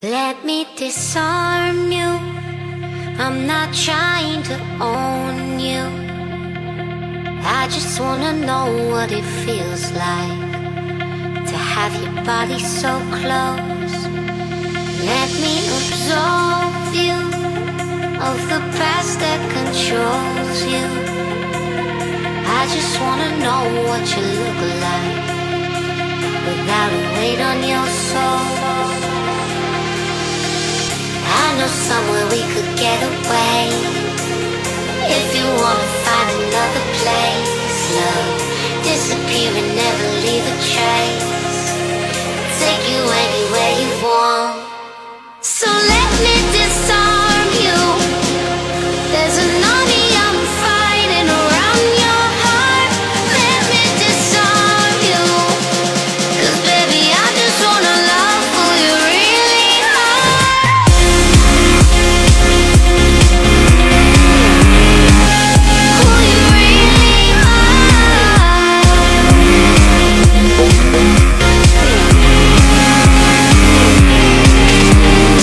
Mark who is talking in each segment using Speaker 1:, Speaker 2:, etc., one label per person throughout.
Speaker 1: Let me disarm you. I'm not trying to own you. I just wanna know what it feels like to have your body so close. Let me absolve you of the past that controls you. I just wanna know what you look like without a weight on your soul. I know somewhere we could get away. If you wanna find another place, love, disappear and never leave a trace. Take you anywhere you want. So let me disarm you. There's an army I'm fighting around your heart. Let me disarm you. 'Cause baby, I just wanna love for you really hard. Who you really are.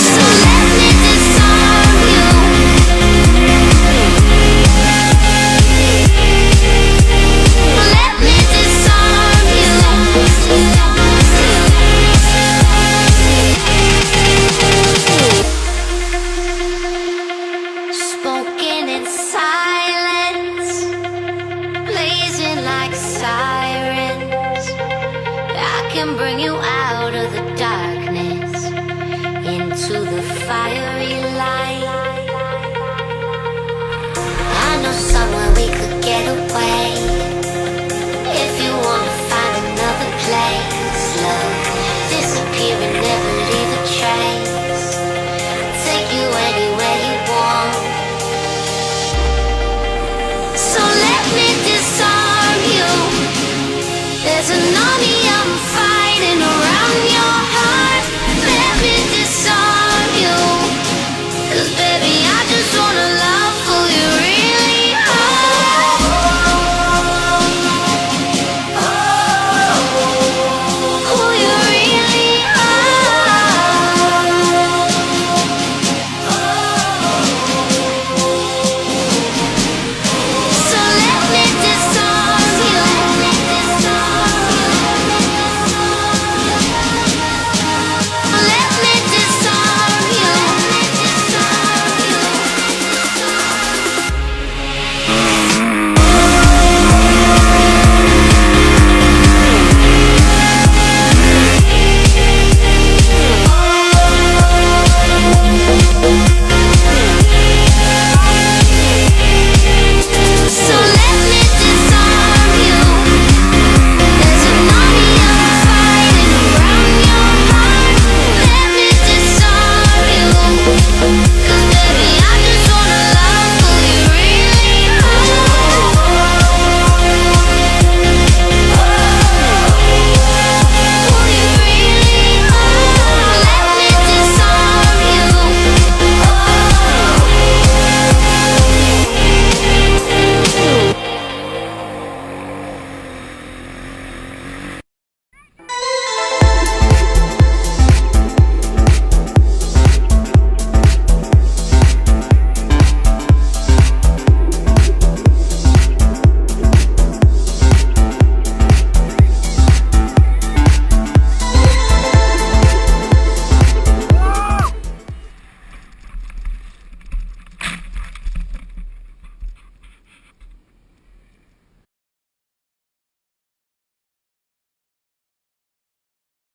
Speaker 1: So let me disarm you. Let me disarm you. Spoken in silence, blazing like sirens. I can bring you out of the darkness into the fiery light. I know somewhere we could get away.